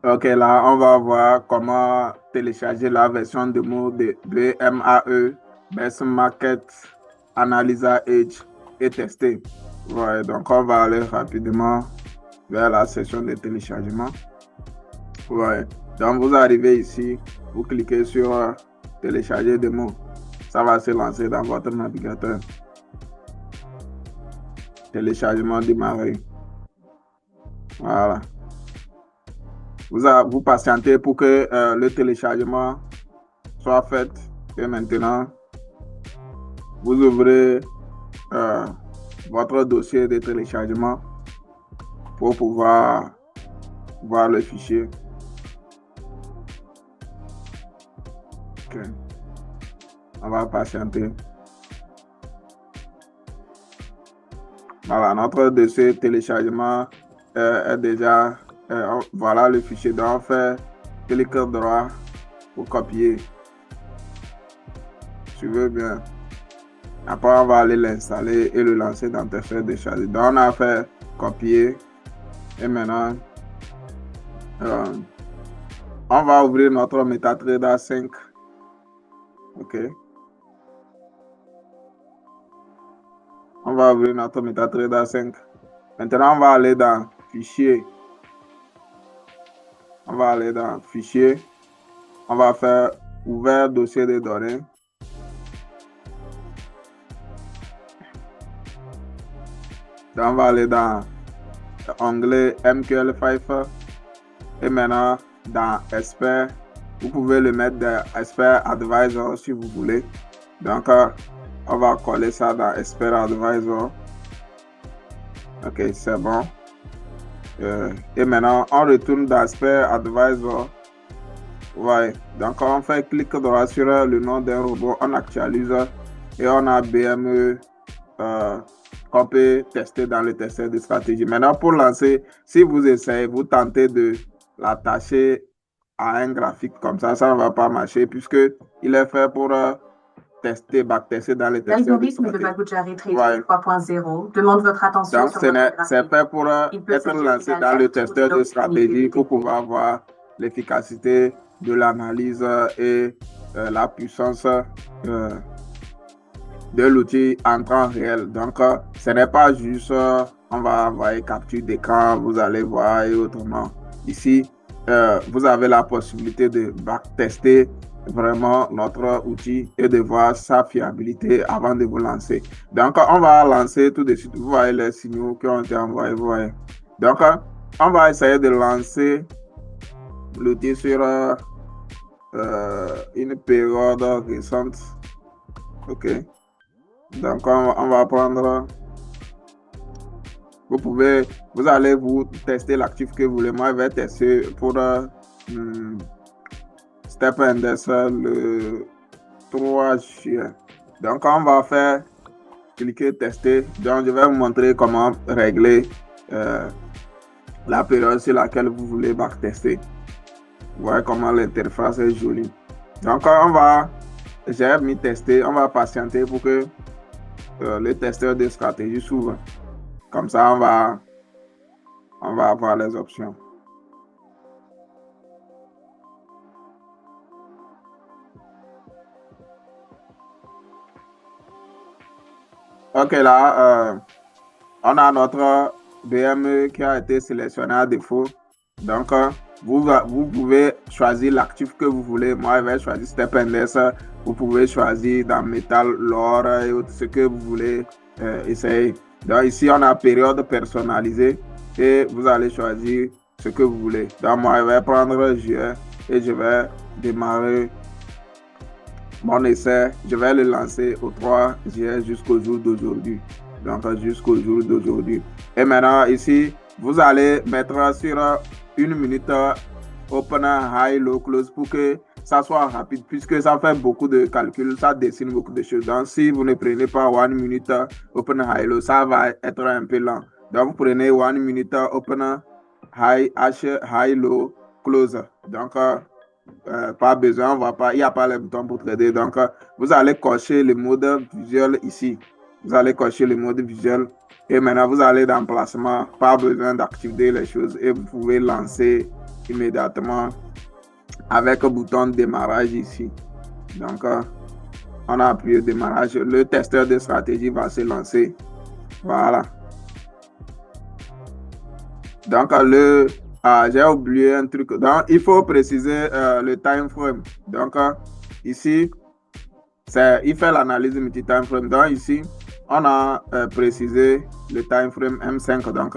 Ok, là, on va voir comment télécharger la version démo de BMAE, Best Market Analyzer Edge et tester. Ouais, donc on va aller rapidement vers la section de téléchargement. Ouais, donc vous arrivez ici, vous cliquez sur télécharger démo. Ça va se lancer dans votre navigateur. Téléchargement démarré. Voilà. Vous patientez pour que le téléchargement soit fait. Et maintenant, vous ouvrez euh, votre dossier de téléchargement pour pouvoir voir le fichier. Ok. On va patienter. Voilà, notre dossier téléchargement est déjà, voilà le fichier. Donc, on fait clic droit pour copier. Suivez bien. Après, on va aller l'installer et le lancer dans tes feuilles de charge. Donc, on a fait copier. Et maintenant, on va ouvrir notre MetaTrader 5. OK. On va ouvrir notre MetaTrader 5. Maintenant, on va aller dans Fichier. On va aller dans Fichier. On va faire Ouvert dossier de données. Donc, on va aller dans onglet MQL5. Et maintenant, dans Expert, vous pouvez le mettre dans Expert Advisor si vous voulez. Donc, on va coller ça dans Expert Advisor. OK, c'est bon. Et maintenant, on retourne dans Expert Advisor. Ouais, donc on fait clic droit sur le nom d'un robot, on actualise et on a BME qu'on peut tester dans le testeur de stratégie. Maintenant, pour lancer, si vous essayez, vous tentez de l'attacher à un graphique comme ça ne va pas marcher puisque il est fait pour tester, backtester dans le testeur de L'algorithme de stratégie. Bagoudjari Trading Ouais. 3.0 demande votre attention Donc, sur votre c'est graphique. fait pour Il peut être s'agir lancé d'une dans le alerte ou testeur d'une de opportunité stratégie pour détectée. pouvoir voir l'efficacité de l'analyse et la puissance de l'outil en temps réel. Donc, ce n'est pas juste on va envoyer capture d'écran, vous allez voir et autrement. Ici, vous avez la possibilité de backtester vraiment notre outil et de voir sa fiabilité avant de vous lancer. Donc, on va lancer tout de suite. Vous voyez les signaux qui ont été envoyés. Vous voyez. Donc, on va essayer de lancer l'outil sur une période récente. OK. Donc, on va prendre. Vous allez vous tester l'actif que vous voulez. Moi, je vais tester pour Step Index le 3 juin. Donc, on va faire cliquer tester. Donc, je vais vous montrer comment régler la période sur laquelle vous voulez backtester. Vous voyez comment l'interface est jolie. Donc, j'ai mis tester. On va patienter pour que le testeur de stratégie s'ouvre. Comme ça, on va avoir les options. OK, là, on a notre BME qui a été sélectionné à défaut. Donc, vous pouvez choisir l'actif que vous voulez. Moi, je vais choisir Step Index. Vous pouvez choisir dans métal, l'or et autres, ce que vous voulez essayer. Donc, ici, on a période personnalisée et vous allez choisir ce que vous voulez. Donc, moi, je vais prendre juillet et je vais démarrer mon essai. Je vais le lancer au 3 juillet jusqu'au jour d'aujourd'hui. Donc, jusqu'au jour d'aujourd'hui. Et maintenant, ici, vous allez mettre sur une minute open, high, low, close pour que ça soit rapide puisque ça fait beaucoup de calculs, ça dessine beaucoup de choses. Donc, si vous ne prenez pas 1 minute open, high, low, ça va être un peu lent. Donc, vous prenez 1 minute open, high, high, low, close. Donc, pas besoin, il n'y a pas les boutons pour trader. Donc, vous allez cocher le mode visuel ici. Vous allez cocher le mode visuel et maintenant vous allez dans placement. Pas besoin d'activer les choses et vous pouvez lancer immédiatement avec le bouton de démarrage ici. Donc, on a appuyé démarrage. Le testeur de stratégie va se lancer. Voilà. Donc, j'ai oublié un truc. Donc, il faut préciser le time frame. Donc, ici, il fait l'analyse multi-time frame. Donc, ici, on a précisé le time frame M5. Donc,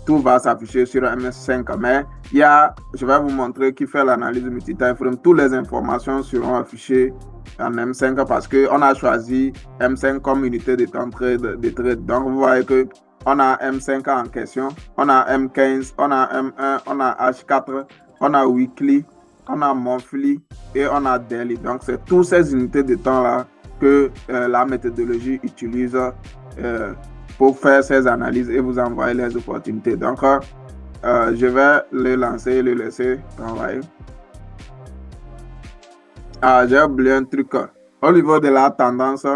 tout va s'afficher sur M5. Mais je vais vous montrer qui fait l'analyse multi-time frame. Toutes les informations seront affichées en M5 parce qu'on a choisi M5 comme unité de temps de trade. Donc, vous voyez que on a M5 en question, on a M15, on a M1, on a H4, on a Weekly, on a Monthly et on a Daily. Donc, c'est toutes ces unités de temps-là que la méthodologie utilise pour faire ces analyses et vous envoyer les opportunités. Donc, je vais le lancer et le laisser travailler. J'ai oublié un truc. Au niveau de la tendance,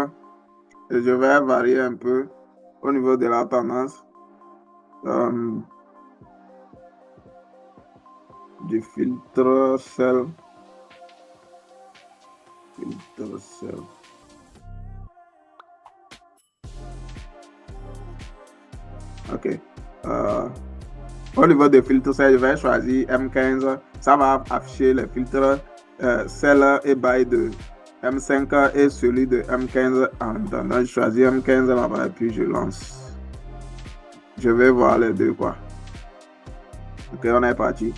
je vais varier un peu. Au niveau de la tendance, du filtre sell. Ok. Au niveau des filtres sell, je vais choisir M15. Ça va afficher les filtres sell et buy de M5 et celui de M15 en même temps. Donc, je choisis M15 là-bas et puis je lance. Je vais voir les deux quoi. Ok, on est parti.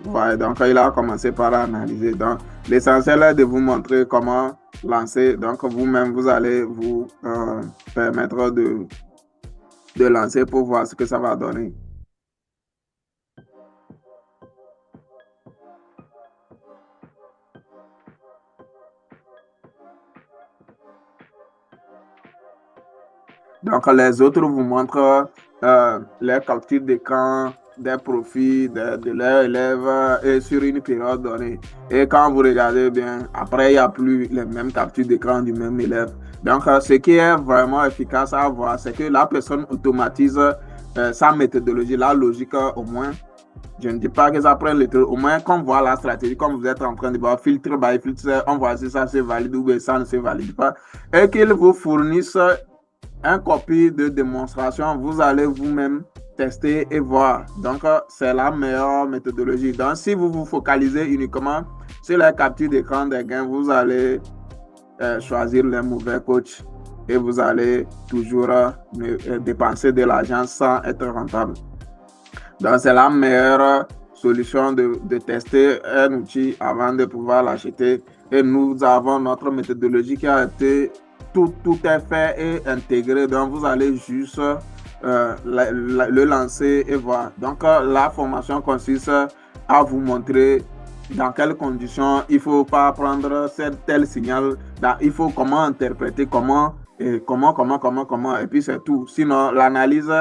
Ouais, donc il a commencé par analyser. Donc, l'essentiel est de vous montrer comment lancer. Donc, vous-même, vous allez vous permettre de lancer pour voir ce que ça va donner. Donc, les autres vous montrent les captures d'écran des profils de leurs élèves et sur une période donnée. Et quand vous regardez bien, après, il n'y a plus les mêmes captures d'écran du même élève. Donc, ce qui est vraiment efficace à voir, c'est que la personne automatise sa méthodologie, la logique au moins. Je ne dis pas que ça prenne le truc. Au moins, qu'on voit la stratégie, comme vous êtes en train de voir filtre by filtre, on voit si ça se valide ou ça ne se valide pas. Et qu'il vous fournisse un copie de démonstration, vous allez vous-même tester et voir. Donc, c'est la meilleure méthodologie. Donc, si vous vous focalisez uniquement sur la capture d'écran des gains, vous allez choisir les mauvais coachs et vous allez toujours dépenser de l'argent sans être rentable. Donc, c'est la meilleure solution de tester un outil avant de pouvoir l'acheter. Et nous avons notre méthodologie qui a été tout est fait et intégré. Donc, vous allez juste le lancer et voir. Donc, la formation consiste à vous montrer dans quelles conditions il ne faut pas prendre tel signal. Il faut comment interpréter, comment. Et puis, c'est tout. Sinon, l'analyse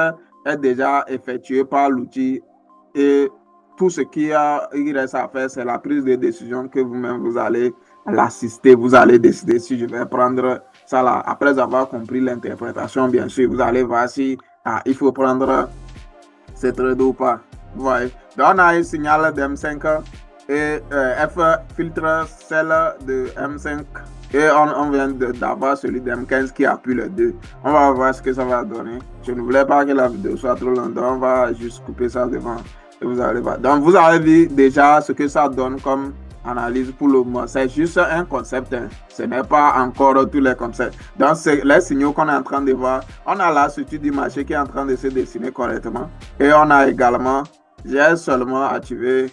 est déjà effectuée par l'outil et tout ce qu'il reste à faire, c'est la prise de décision que vous-même, vous allez l'assister. Vous allez décider si je vais prendre ça là. Après avoir compris l'interprétation, bien sûr, vous allez voir si il faut prendre ce trade ou pas. Vous voyez. Donc, on a un signal de M5 et F filtre celle de M5 et on vient d'avoir celui de M15 qui appuie les deux. On va voir ce que ça va donner. Je ne voulais pas que la vidéo soit trop longue, donc on va juste couper ça devant et vous allez voir. Donc, vous avez vu déjà ce que ça donne comme analyse pour le moment. C'est juste un concept, hein. Ce n'est pas encore tous les concepts. Donc, c'est les signaux qu'on est en train de voir. On a la structure du marché qui est en train de se dessiner correctement. Et on a également, j'ai seulement activé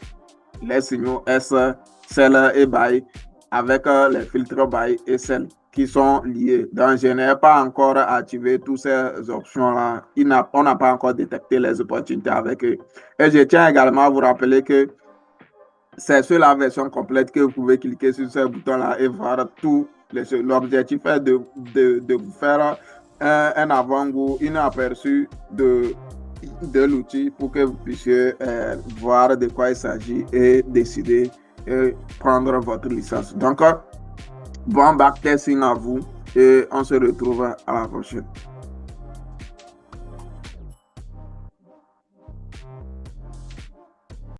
les signaux S, sell et buy avec les filtres buy et sell qui sont liés. Donc, je n'ai pas encore activé toutes ces options-là. On n'a pas encore détecté les opportunités avec eux. Et je tiens également à vous rappeler que c'est sur la version complète que vous pouvez cliquer sur ce bouton-là et voir tout. L'objectif est de vous faire un avant-goût, un aperçu de l'outil pour que vous puissiez voir de quoi il s'agit et décider et prendre votre licence. Donc, bon backtesting à vous et on se retrouve à la prochaine.